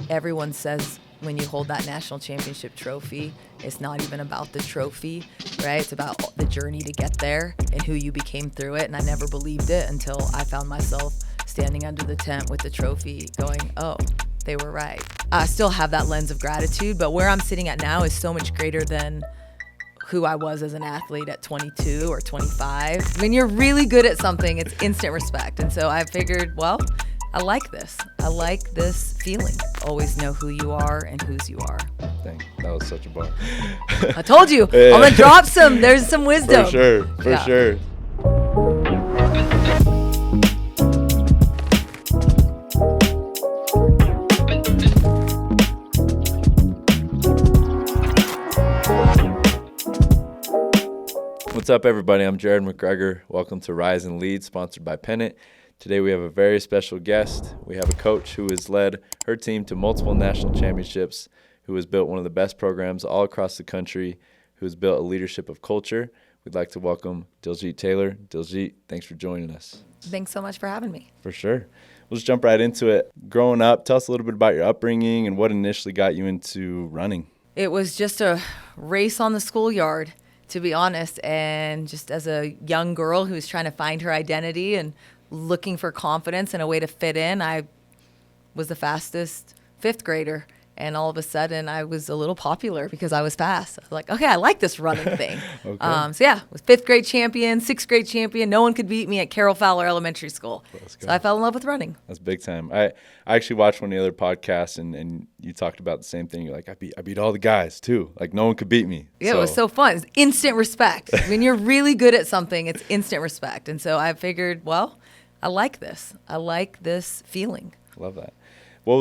everyone says when you hold that national championship trophy, it's not even about the trophy, right? It's about the journey to get there and who you became through it. And I never believed it until I found myself standing under the tent with the trophy going, oh, they were right. I still have that lens of gratitude, but where I'm sitting at now is so much greater than who I was as an athlete at 22 or 25. When you're really good at something, it's instant respect. And so I figured, well, I like this. I like this feeling. Always know who you are and whose you are. Dang, that was such a bar. I told you, yeah. I'm gonna drop some. There's some wisdom. For sure. What's up, everybody? I'm Jared McGregor. Welcome to Rise and Lead, sponsored by Pennant. Today we have a very special guest. We have a coach who has led her team to multiple national championships, who has built one of the best programs all across the country, who has built a leadership of culture. We'd like to welcome Diljeet Taylor. Diljeet, thanks for joining us. Thanks so much for having me. For sure. We'll just jump right into it. Growing up, tell us a little bit about your upbringing and what initially got you into running. It was just a race on the schoolyard, to be honest, and just as a young girl who was trying to find her identity and looking for confidence and a way to fit in, I was the fastest fifth grader. And all of a sudden, I was a little popular because I was fast. I was like, okay, I like this running thing. Okay. So yeah, was fifth grade champion, sixth grade champion. No one could beat me at Carroll Fowler Elementary School. So I fell in love with running. That's big time. I actually watched one of the other podcasts, and you talked about the same thing. You're like, I beat all the guys too. Like no one could beat me. Yeah, it was so fun. It's instant respect. When you're really good at something, it's instant respect. And so I figured, well, I like this. I like this feeling. Love that. What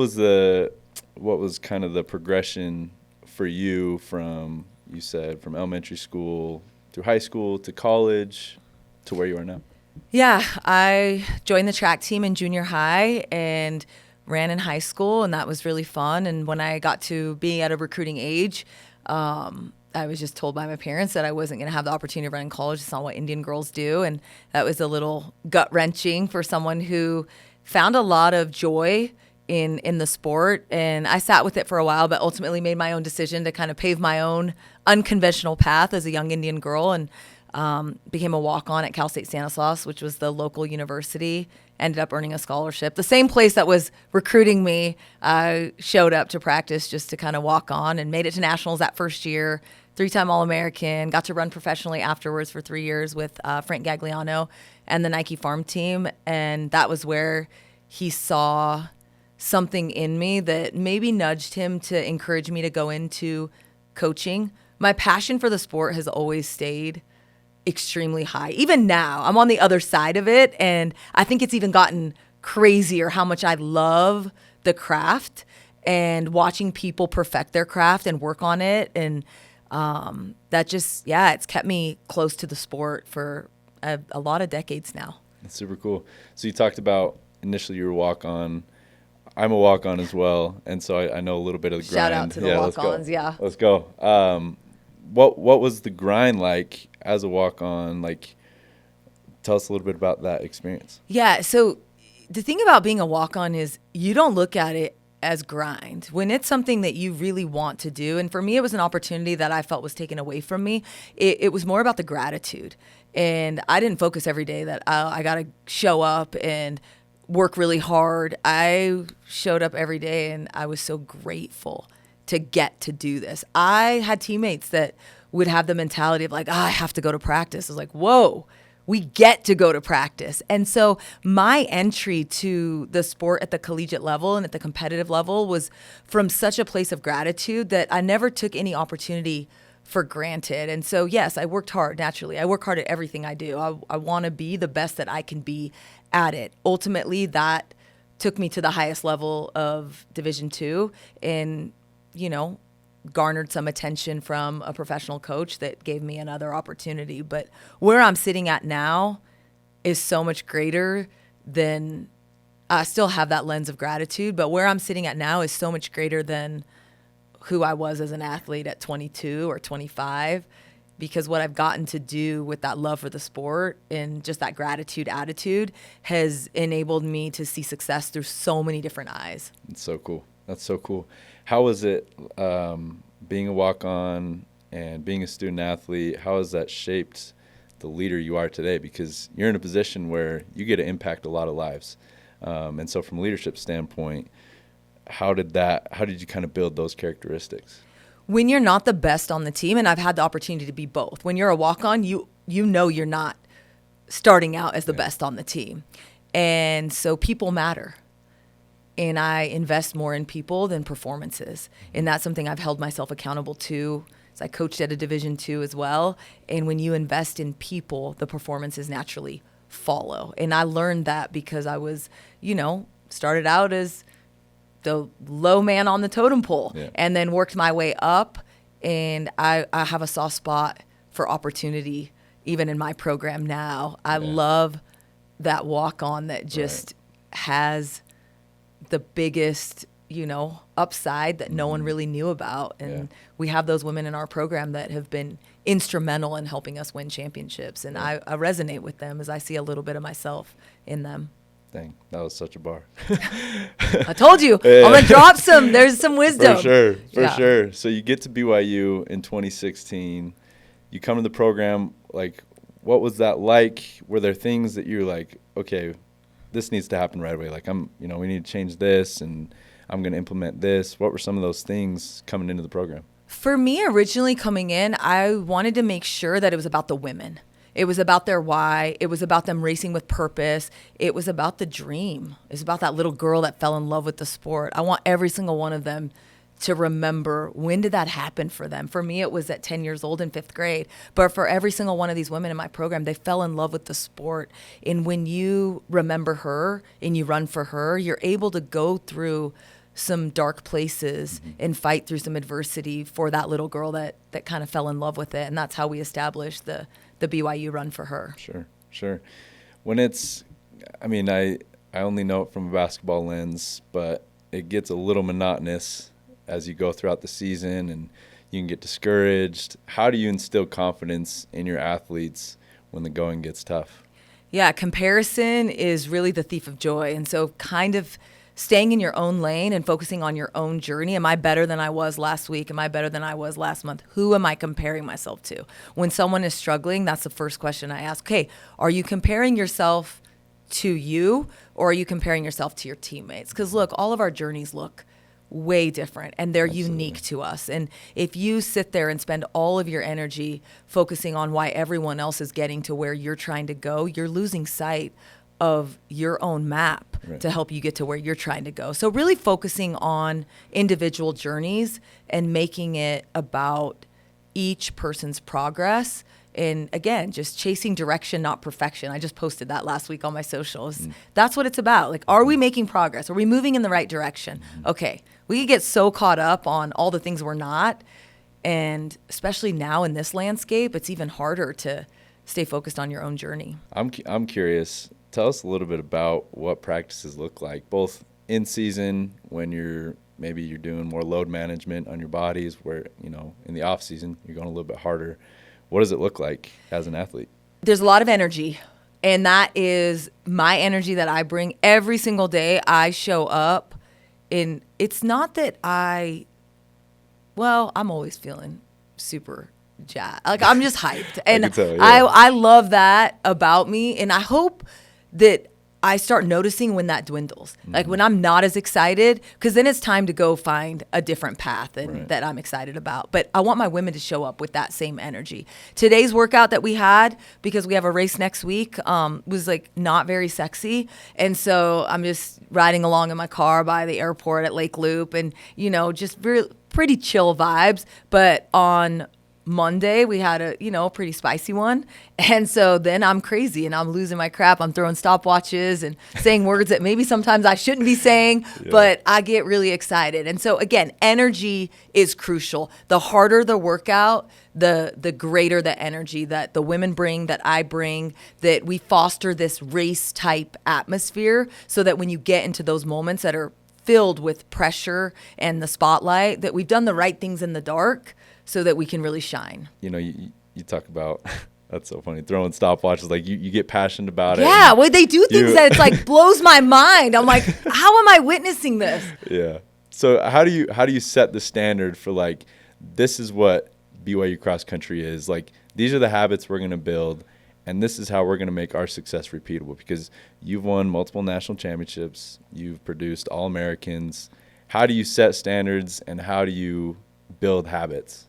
was kind of the progression for you from elementary school through high school to college to where you are now? Yeah, I joined the track team in junior high and ran in high school, and that was really fun. And when I got to being at a recruiting age, I was just told by my parents that I wasn't going to have the opportunity to run in college. It's not what Indian girls do. And that was a little gut-wrenching for someone who found a lot of joy in the sport. And I sat with it for a while, but ultimately made my own decision to kind of pave my own unconventional path as a young Indian girl, and became a walk-on at Cal State Stanislaus, which was the local university. Ended up earning a scholarship. The same place that was recruiting me showed up to practice just to kind of walk on, and made it to nationals that first year. 3-time All-American, got to run professionally afterwards for 3 years with Frank Gagliano and the Nike Farm Team. And that was where he saw something in me that maybe nudged him to encourage me to go into coaching. My passion for the sport has always stayed extremely high. Even now, I'm on the other side of it, and I think it's even gotten crazier how much I love the craft and watching people perfect their craft and work on it. And that just, yeah, it's kept me close to the sport for a lot of decades now. That's super cool. So you talked about initially you were walk-on. I'm a walk-on as well, and so I know a little bit of the grind. Shout out to the walk-ons, yeah. Let's go. What was the grind like as a walk-on? Like, tell us a little bit about that experience. Yeah, so the thing about being a walk-on is you don't look at it as grind. When it's something that you really want to do, and for me it was an opportunity that I felt was taken away from me, it was more about the gratitude. And I didn't focus every day that I got to show up and work really hard. I showed up every day, and I was so grateful to get to do this. I had teammates that would have the mentality of like, I have to go to practice. I was like, whoa, we get to go to practice. And so my entry to the sport at the collegiate level and at the competitive level was from such a place of gratitude that I never took any opportunity for granted. And so, yes, I worked hard, naturally. I work hard at everything I do. I want to be the best that I can be at it. Ultimately, that took me to the highest level of Division II and, garnered some attention from a professional coach that gave me another opportunity. But where I'm sitting at now is so much greater than, I still have that lens of gratitude, but where I'm sitting at now is so much greater than who I was as an athlete at 22 or 25, because what I've gotten to do with that love for the sport and just that gratitude attitude has enabled me to see success through so many different eyes. It's so cool. That's so cool. How was it being a walk-on and being a student athlete? How has that shaped the leader you are today? Because you're in a position where you get to impact a lot of lives. And so from a leadership standpoint, how did you kind of build those characteristics? When you're not the best on the team, and I've had the opportunity to be both. When you're a walk-on, you know you're not starting out as the best on the team. And so people matter. And I invest more in people than performances. And that's something I've held myself accountable to. So I coached at a Division II as well. And when you invest in people, the performances naturally follow. And I learned that because I was, started out as the low man on the totem pole and then worked my way up. And I have a soft spot for opportunity, even in my program now. I love that walk-on that just has the biggest, upside that no one really knew about. And we have those women in our program that have been instrumental in helping us win championships. And I resonate with them as I see a little bit of myself in them. Dang, that was such a bar. I told you, I'm going to drop there's some wisdom. For sure. So you get to BYU in 2016. You come to the program, like, what was that like? Were there things that you're like, okay, this needs to happen right away? Like, we need to change this and I'm going to implement this. What were some of those things coming into the program? For me, originally coming in, I wanted to make sure that it was about the women. It was about their why. It was about them racing with purpose. It was about the dream. It was about that little girl that fell in love with the sport. I want every single one of them to remember, when did that happen for them? For me, it was at 10 years old in 5th grade. But for every single one of these women in my program, they fell in love with the sport. And when you remember her and you run for her, you're able to go through some dark places and fight through some adversity for that little girl that kind of fell in love with it. And that's how we established the BYU Run for Her. Sure. When I only know it from a basketball lens, but it gets a little monotonous as you go throughout the season and you can get discouraged. How do you instill confidence in your athletes when the going gets tough? Yeah, comparison is really the thief of joy. And so kind of staying in your own lane and focusing on your own journey. Am I better than I was last week? Am I better than I was last month? Who am I comparing myself to? When someone is struggling, that's the first question I ask. Okay, are you comparing yourself to you or are you comparing yourself to your teammates? Because look, all of our journeys look way different and they're unique to us. And if you sit there and spend all of your energy focusing on why everyone else is getting to where you're trying to go, you're losing sight of your own map to help you get to where you're trying to go. So really focusing on individual journeys and making it about each person's progress. And again, just chasing direction, not perfection. I just posted that last week on my socials. That's what it's about. Like, are we making progress? Are we moving in the right direction? Okay. We get so caught up on all the things we're not. And especially now in this landscape, it's even harder to stay focused on your own journey. I'm curious. Tell us a little bit about what practices look like, both in season when you're doing more load management on your bodies, where, in the off season, you're going a little bit harder. What does it look like as an athlete? There's a lot of energy, and that is my energy that I bring every single day. I show up, and it's not that I'm always feeling super jazzed. Like, I'm just hyped. And I love that about me, and I hope that I start noticing when that dwindles. Like when I'm not as excited, because then it's time to go find a different path that I'm excited about. But I want my women to show up with that same energy. Today's workout that we had, because we have a race next week, was like not very sexy. And so I'm just riding along in my car by the airport at Lake Loop and, just pretty chill vibes. But on Monday we had a pretty spicy one, and so then I'm crazy and I'm losing my crap. I'm throwing stopwatches and saying words that maybe sometimes I shouldn't be saying, but I get really excited. And so again, energy is crucial. The harder the workout, the greater the energy that the women bring, that I bring, that we foster this race type atmosphere, so that when you get into those moments that are filled with pressure and the spotlight, that we've done the right things in the dark so that we can really shine. You talk about, that's so funny, throwing stopwatches, like you get passionate about it. Yeah, well, they do things that it's like blows my mind. I'm like, how am I witnessing this? Yeah. So how do you set the standard for like, this is what BYU cross country is, like these are the habits we're going to build, and this is how we're going to make our success repeatable? Because you've won multiple national championships, you've produced All-Americans. How do you set standards and how do you build habits?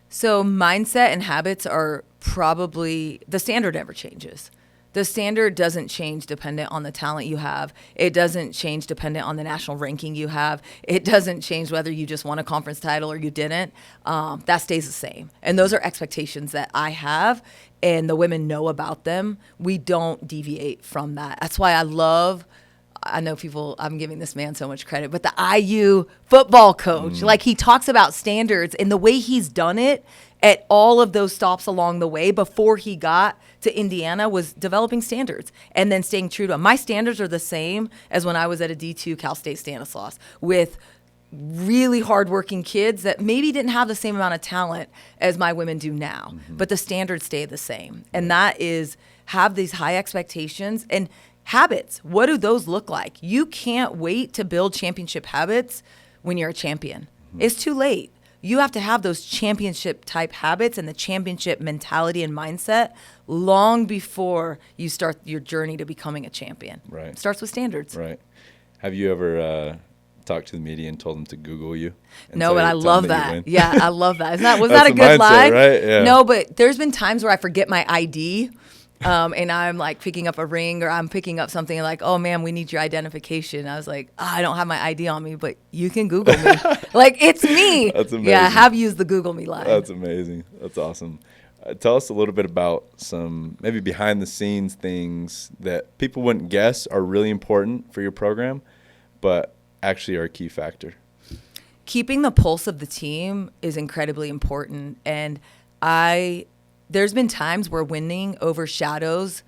So mindset and habits are probably, the standard never changes. The standard doesn't change dependent on the talent you have. It doesn't change dependent on the national ranking you have. It doesn't change whether you just won a conference title or you didn't. That stays the same. And those are expectations that I have, and the women know about them. We don't deviate from that. That's why I know people, I'm giving this man so much credit, but the IU football coach, like he talks about standards, and the way he's done it at all of those stops along the way before he got to Indiana was developing standards and then staying true to them. My standards are the same as when I was at a D2 Cal State Stanislaus, with really hardworking kids that maybe didn't have the same amount of talent as my women do now, but the standards stay the same. And that is, have these high expectations and habits. What do those look like? You can't wait to build championship habits when you're a champion. It's too late. You have to have those championship type habits and the championship mentality and mindset long before you start your journey to becoming a champion. Right. It starts with standards. Right. Have you ever talked to the media and told them to Google you? No, but I love that. Yeah, I love that. Was That's that a good mindset, line? right? Yeah. No, but there's been times where I forget my ID. And I'm like picking up a ring, or I'm picking up something like, oh man, we need your identification. I was like, I don't have my ID on me, but you can Google me. Like, it's me. That's amazing. Yeah, I have used the Google me line. That's amazing. That's awesome. Tell us a little bit about some maybe behind the scenes things that people wouldn't guess are really important for your program, but actually are a key factor. Keeping the pulse of the team is incredibly important. And there's been times where winning overshadows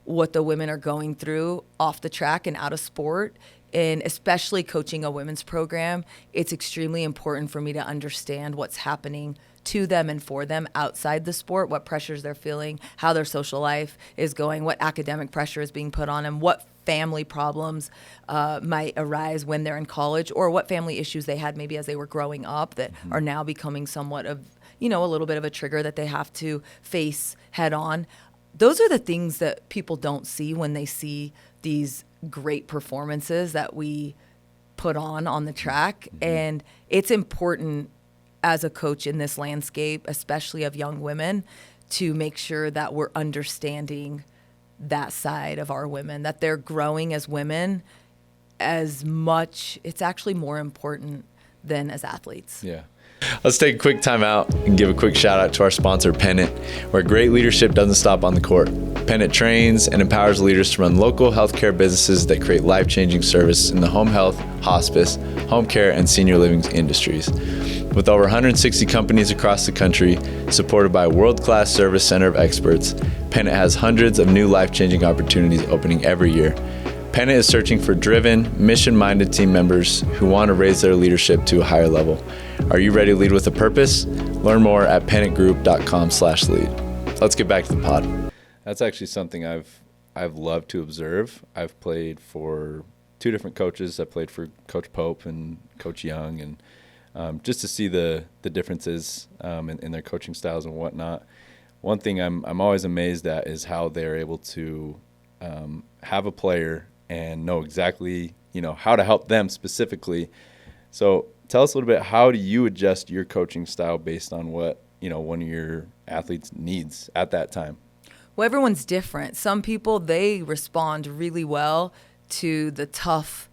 what the women are going through off the track and out of sport. And especially coaching a women's program, it's extremely important for me to understand what's happening to them and for them outside the sport, what pressures they're feeling, how their social life is going, what academic pressure is being put on them, what family problems might arise when they're in college, or what family issues they had maybe as they were growing up that are now becoming somewhat of, a little bit of a trigger that they have to face head on. Those are the things that people don't see when they see these great performances that we put on the track. And it's important as a coach in this landscape, especially of young women, to make sure that we're understanding that side of our women, that they're growing as women as much. It's actually more important than as athletes. Yeah. Let's take a quick time out and give a quick shout out to our sponsor, Pennant, where great leadership doesn't stop on the court. Pennant trains and empowers leaders to run local healthcare businesses that create life-changing service in the home health, hospice, home care, and senior living industries. With over 160 companies across the country, supported by a world-class service center of experts, Pennant has hundreds of new life-changing opportunities opening every year. Pennant is searching for driven, mission-minded team members who want to raise their leadership to a higher level. Are you ready to lead with a purpose? Learn more at pennantgroup.com/lead. Let's get back to the pod. That's actually something I've loved to observe. I've played for two different coaches. I played for Coach Pope and Coach Young, and just to see the differences in their coaching styles and whatnot. One thing I'm always amazed at is how they're able to have a player and know exactly, how to help them specifically. So tell us a little bit, how do you adjust your coaching style based on what, one of your athletes needs at that time? Well, everyone's different. Some people, they respond really well to the tough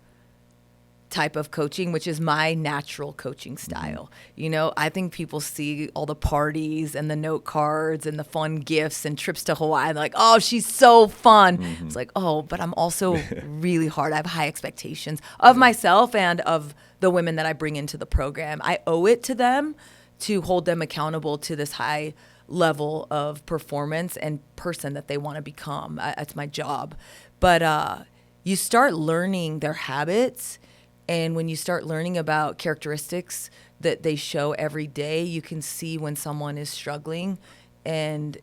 type of coaching, which is my natural coaching style. I think people see all the parties and the note cards and the fun gifts and trips to Hawaii, and like, oh, she's so fun. It's like, oh, but I'm also really hard. I have high expectations of myself and of the women that I bring into the program. I owe it to them to hold them accountable to this high level of performance and person that they want to become. That's my job. But you start learning their habits. And when you start learning about characteristics that they show every day, you can see when someone is struggling, and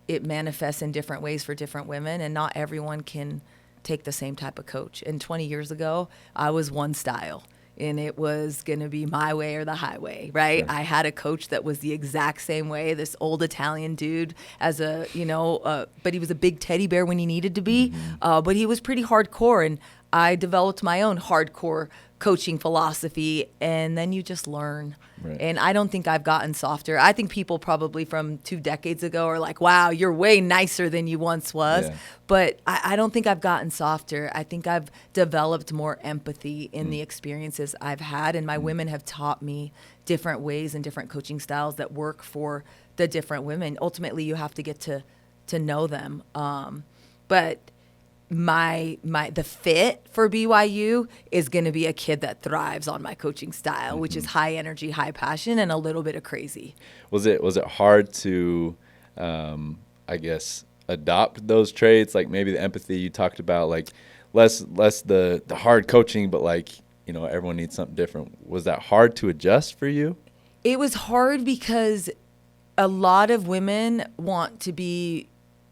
it manifests in different ways for different women, and not everyone can take the same type of coach. And 20 years ago, I was one style. and it was going to be my way or the highway, right? Sure. I had a coach that was the exact same way, this old Italian dude but he was a big teddy bear when he needed to be, but he was pretty hardcore, and I developed my own hardcore coaching philosophy, and then you just learn. Right. And I don't think I've gotten softer. I think people probably from 2 decades ago are like, wow, you're way nicer than you once was. Yeah. But I don't think I've gotten softer. I think I've developed more empathy in the experiences I've had. And my women have taught me different ways and different coaching styles that work for the different women. Ultimately, you have to get to know them. But the fit for BYU is going to be a kid that thrives on my coaching style, which is high energy, high passion, and a little bit of crazy. Was it hard to, I guess, adopt those traits? Like maybe the empathy you talked about, like less the hard coaching, but like, everyone needs something different. Was that hard to adjust for you? It was hard because a lot of women want to be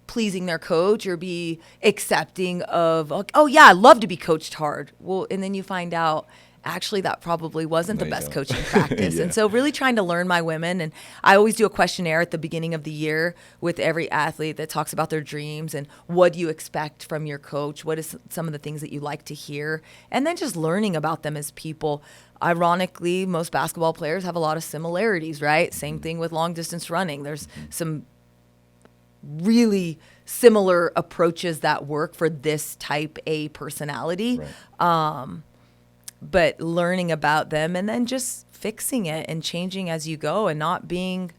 pleasing their coach or be accepting of, like, oh yeah, I love to be coached hard. Well, and then you find out actually that probably wasn't the best coaching practice. Yeah. And so really trying to learn my women. And I always do a questionnaire at the beginning of the year with every athlete that talks about their dreams and what do you expect from your coach? What is some of the things that you like to hear? And then just learning about them as people. Ironically, most basketball players have a lot of similarities, right? Same thing with long distance running. There's some really similar approaches that work for this type A personality. Right. But learning about them and then just fixing it and changing as you go and not being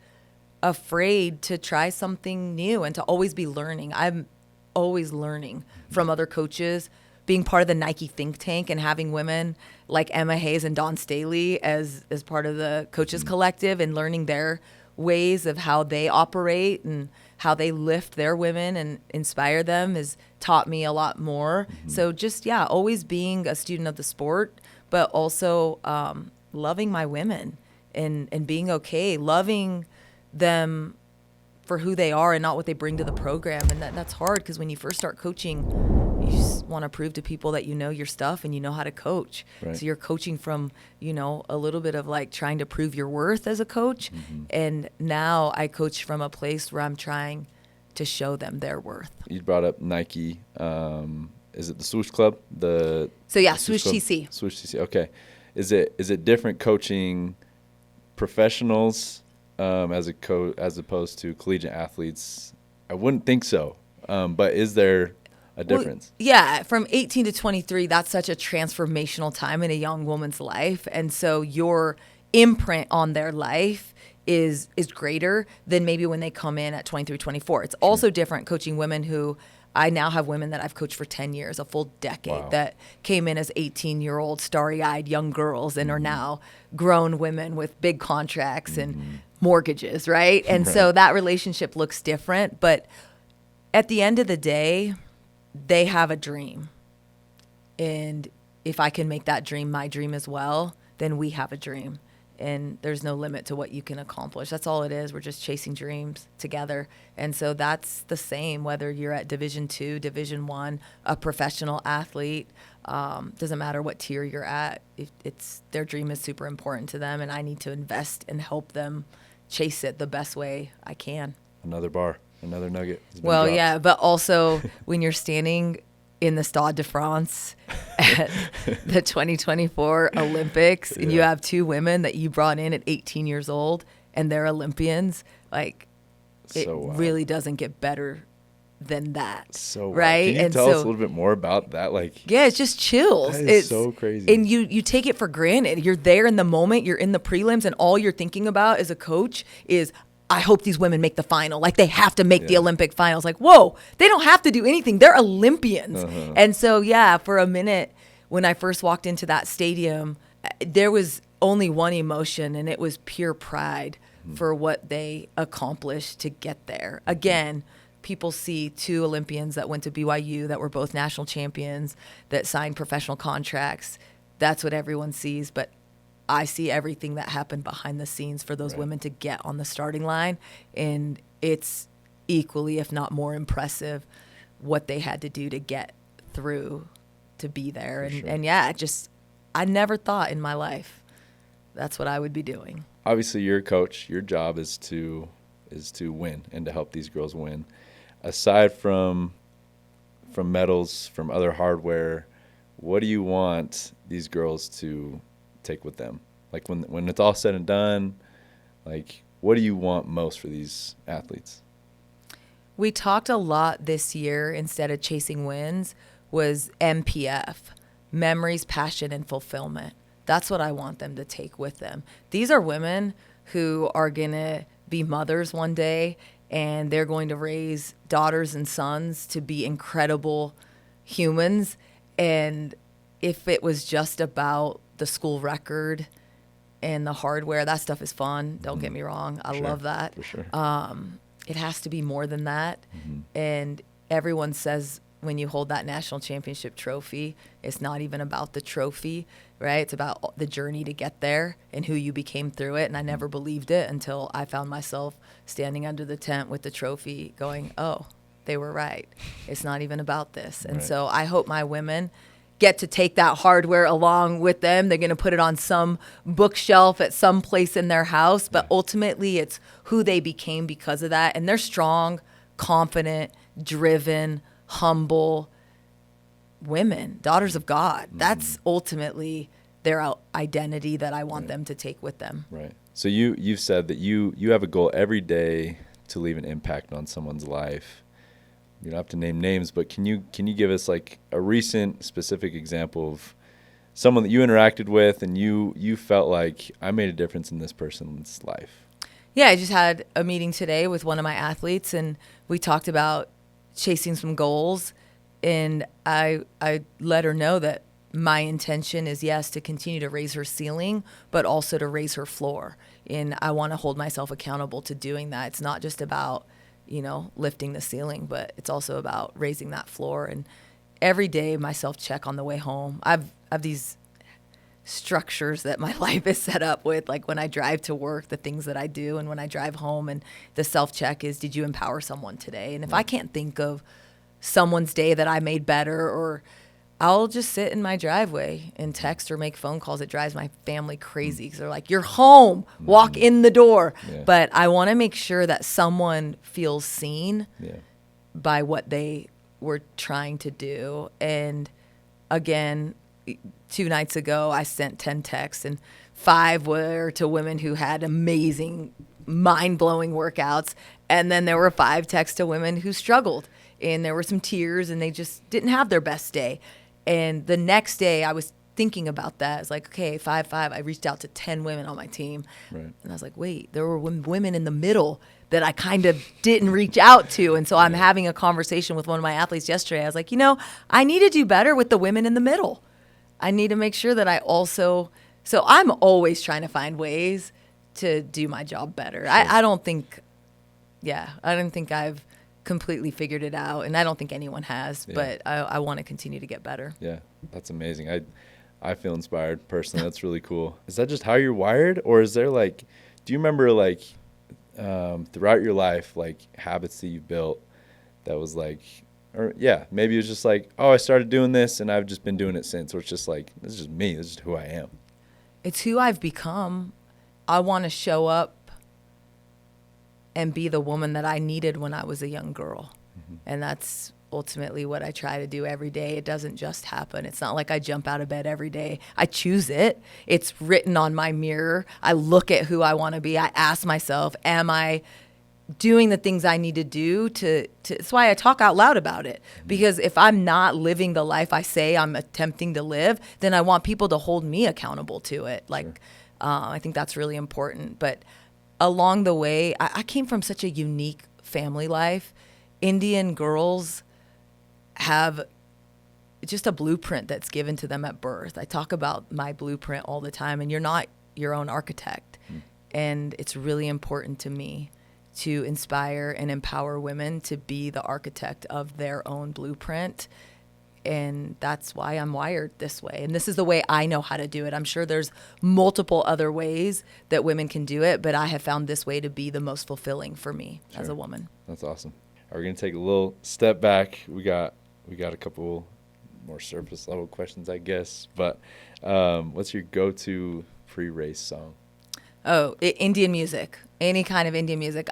afraid to try something new and to always be learning. I'm always learning from other coaches, being part of the Nike think tank and having women like Emma Hayes and Dawn Staley as part of the coaches collective and learning their ways of how they operate and how they lift their women and inspire them has taught me a lot more. So just, always being a student of the sport, but also loving my women and being okay, loving them for who they are and not what they bring to the program. And that's hard because when you first start coaching, you just want to prove to people that you know your stuff and you know how to coach. Right. So you're coaching from, a little bit of like trying to prove your worth as a coach. And now I coach from a place where I'm trying to show them their worth. You brought up Nike. Is it the Swoosh Club? Swoosh TC. Swoosh TC. Okay. Is it different coaching professionals as opposed to collegiate athletes? I wouldn't think so. But is there a difference? Well, from 18 to 23, that's such a transformational time in a young woman's life. And so your imprint on their life is greater than maybe when they come in at 23, 24. It's also different coaching women who I now have women that I've coached for 10 years, a full decade, that came in as 18-year-old starry-eyed young girls and are now grown women with big contracts and mortgages, right? And so that relationship looks different. But at the end of the day, they have a dream. And if I can make that dream my dream as well, then we have a dream. And there's no limit to what you can accomplish. That's all it is. We're just chasing dreams together. And so that's the same, whether you're at Division II, Division I, a professional athlete, doesn't matter what tier you're at. Their dream is super important to them, and I need to invest and help them chase it the best way I can. Another bar, another nugget. Well, yeah, but also when you're standing in the Stade de France at the 2024 Olympics and you have two women that you brought in at 18 years old and they're Olympians, like it really doesn't get better than that. So right? Can you tell us a little bit more about that? Like, yeah, it's just chills. It's so crazy. And you take it for granted. You're there in the moment, you're in the prelims, and all you're thinking about as a coach is, I hope these women make the final. Like they have to make the Olympic finals. Like, whoa, they don't have to do anything. They're Olympians. And so, for a minute when I first walked into that stadium, there was only one emotion, and it was pure pride for what they accomplished to get there. Again, people see two Olympians that went to BYU that were both national champions, that signed professional contracts. That's what everyone sees. But I see everything that happened behind the scenes for those women to get on the starting line. And it's equally, if not more impressive, what they had to do to get through to be there. And I never thought in my life that's what I would be doing. Obviously, you're a coach. Your job is to win and to help these girls win. Aside from medals, from other hardware, what do you want these girls to take with them? Like when it's all said and done, like what do you want most for these athletes? We talked a lot this year, instead of chasing wins, was MPF, memories, passion, and fulfillment. That's what I want them to take with them. These are women who are going to be mothers one day, and they're going to raise daughters and sons to be incredible humans. And if it was just about the school record and the hardware, that stuff is fun. Don't get me wrong. I love that. For sure. It has to be more than that. And everyone says when you hold that national championship trophy, it's not even about the trophy, right? It's about the journey to get there and who you became through it. And I never believed it until I found myself standing under the tent with the trophy going, oh, they were right. It's not even about this. And so I hope my women get to take that hardware along with them. They're going to put it on some bookshelf at some place in their house, but ultimately it's who they became because of that. And they're strong, confident, driven, humble women, daughters of God. That's ultimately their identity that I want them to take with them. Right. So you've said that you have a goal every day to leave an impact on someone's life. You don't have to name names, but can you give us like a recent specific example of someone that you interacted with and you felt like I made a difference in this person's life? Yeah, I just had a meeting today with one of my athletes, and we talked about chasing some goals, and I let her know that my intention is, yes, to continue to raise her ceiling, but also to raise her floor. And I want to hold myself accountable to doing that. It's not just about lifting the ceiling, but it's also about raising that floor. And every day, my self-check on the way home, I've these structures that my life is set up with, like when I drive to work, the things that I do, and when I drive home, and the self-check is, did you empower someone today? And if I can't think of someone's day that I made better, or I'll just sit in my driveway and text or make phone calls. It drives my family crazy because they're like, you're home, walk in the door. Yeah. But I want to make sure that someone feels seen by what they were trying to do. And again, 2 nights ago, I sent 10 texts, and 5 were to women who had amazing, mind-blowing workouts. And then there were 5 texts to women who struggled, and there were some tears, and they just didn't have their best day. And the next day, I was thinking about that. It's like, okay, 5-5. I reached out to 10 women on my team. Right. And I was like, wait, there were women in the middle that I kind of didn't reach out to. And so I'm having a conversation with one of my athletes yesterday. I was like, I need to do better with the women in the middle. I need to make sure that I also – so I'm always trying to find ways to do my job better. Sure. I don't think I've – completely figured it out, and I don't think anyone has, but I want to continue to get better. Yeah, that's amazing. I feel inspired personally. That's really cool. Is that just how you're wired, or is there like, do you remember like throughout your life, like habits that you built that was like, or maybe it was just like, oh, I started doing this and I've just been doing it since, or it's just like, this is just me, this is who I am. It's who I've become. I want to show up and be the woman that I needed when I was a young girl. And that's ultimately what I try to do every day. It doesn't just happen. It's not like I jump out of bed every day. I choose it. It's written on my mirror. I look at who I want to be. I ask myself, am I doing the things I need to do to that's why I talk out loud about it. Because if I'm not living the life I say I'm attempting to live, then I want people to hold me accountable to it. Like, I think that's really important. But along the way, I came from such a unique family life. Indian girls have just a blueprint that's given to them at birth. I talk about my blueprint all the time, and you're not your own architect. And it's really important to me to inspire and empower women to be the architect of their own blueprint. And that's why I'm wired this way. And this is the way I know how to do it. I'm sure there's multiple other ways that women can do it, but I have found this way to be the most fulfilling for me as a woman. That's awesome. We're going to take a little step back. We got a couple more surface level questions, I guess. But what's your go-to pre-race song? Oh, Indian music, any kind of Indian music.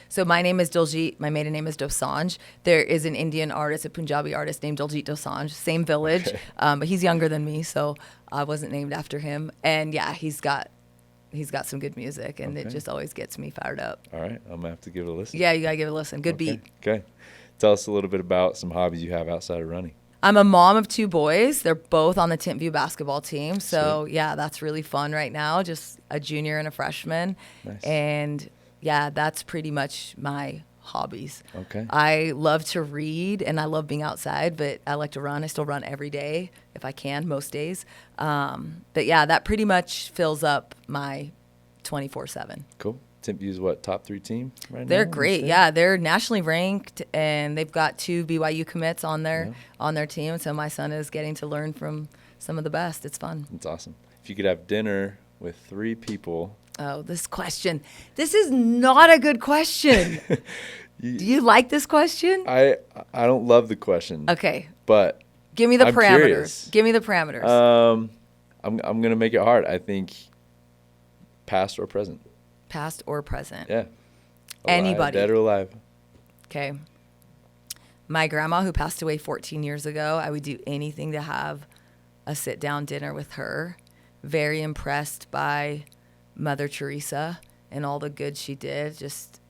So my name is Diljeet. My maiden name is Dosanjh. There is an Indian artist, a Punjabi artist named Diljeet Dosanjh, same village, Okay. but he's younger than me, so I wasn't named after him. And yeah, he's got some good music, and it Okay. just always gets me fired up. All right, I'm gonna have to give it a listen. Yeah, you gotta give it a listen. Good Okay. beat. Okay. Tell us a little bit about some hobbies you have outside of running. I'm a mom of 2 boys. They're both on the Timpview basketball team. So, yeah, that's really fun right now. Just a junior and a freshman. Nice. And, yeah, that's pretty much my hobbies. Okay. I love to read and I love being outside, but I like to run. I still run every day if I can, most days. But, yeah, that pretty much fills up my 24/7. Cool. Timpview's what, top 3 team right now? They're in the great. state? Yeah, they're nationally ranked, and they've got 2 BYU commits on their team. So my son is getting to learn from some of the best. It's fun. That's awesome. If you could have dinner with 3 people. Oh, this question. This is not a good question. Do you like this question? I don't love the question. Okay. But Give me the I'm parameters. curious. Give me the parameters. I'm gonna make it hard. I think past or present. Past or present. Yeah. Anybody. Dead or alive. Okay. My grandma, who passed away 14 years ago, I would do anything to have a sit-down dinner with her. Very impressed by Mother Teresa and all the good she did. Just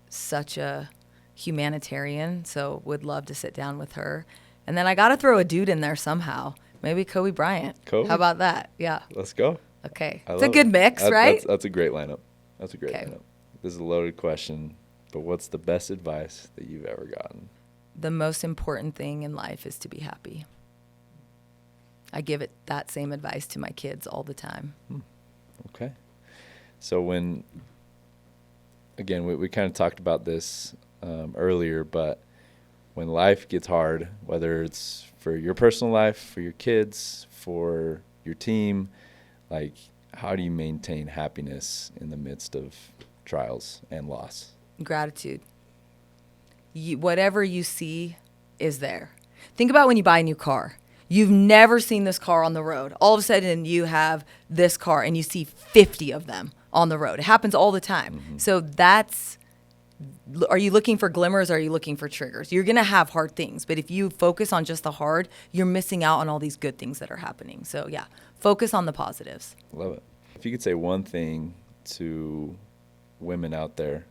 such a humanitarian. So would love to sit down with her. And then I got to throw a dude in there somehow. Maybe Kobe Bryant. Kobe? How about that? Yeah. Let's go. Okay. I It's a love good it. mix, right? That's a great lineup. That's a great Okay. lineup. This is a loaded question, but what's the best advice that you've ever gotten? The most important thing in life is to be happy. I give it that same advice to my kids all the time. Okay. So again, we kind of talked about this earlier, but when life gets hard, whether it's for your personal life, for your kids, for your team, like, how do you maintain happiness in the midst of trials and loss? Gratitude. Whatever you see is there. Think about when you buy a new car. You've never seen this car on the road. All of a sudden, you have this car and you see 50 of them on the road. It happens all the time. Mm-hmm. So are you looking for glimmers or are you looking for triggers? You're going to have hard things. But if you focus on just the hard, you're missing out on all these good things that are happening. So, yeah, focus on the positives. Love it. If you could say one thing to women out there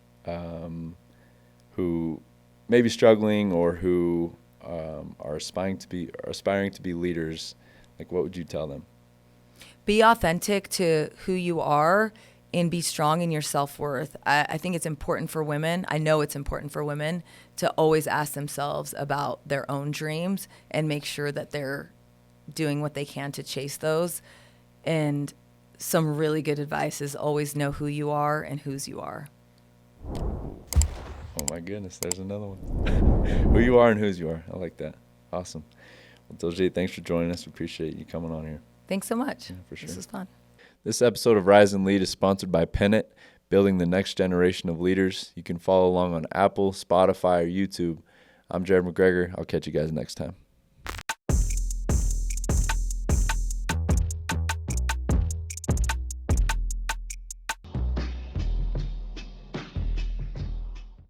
who may be struggling or who are aspiring to be leaders, like, what would you tell them? Be authentic to who you are and be strong in your self-worth. I think it's important for women. I know it's important for women to always ask themselves about their own dreams and make sure that they're doing what they can to chase those. And some really good advice is always know who you are and whose you are. Oh my goodness, there's another one. Who you are and whose you are. I like that. Awesome. Well, Diljeet, thanks for joining us. We appreciate you coming on here. Thanks so much. Yeah, for sure. This is fun. This episode of Rise and Lead is sponsored by Pennant, building the next generation of leaders. You can follow along on Apple, Spotify, or YouTube. I'm Jared McGregor. I'll catch you guys next time.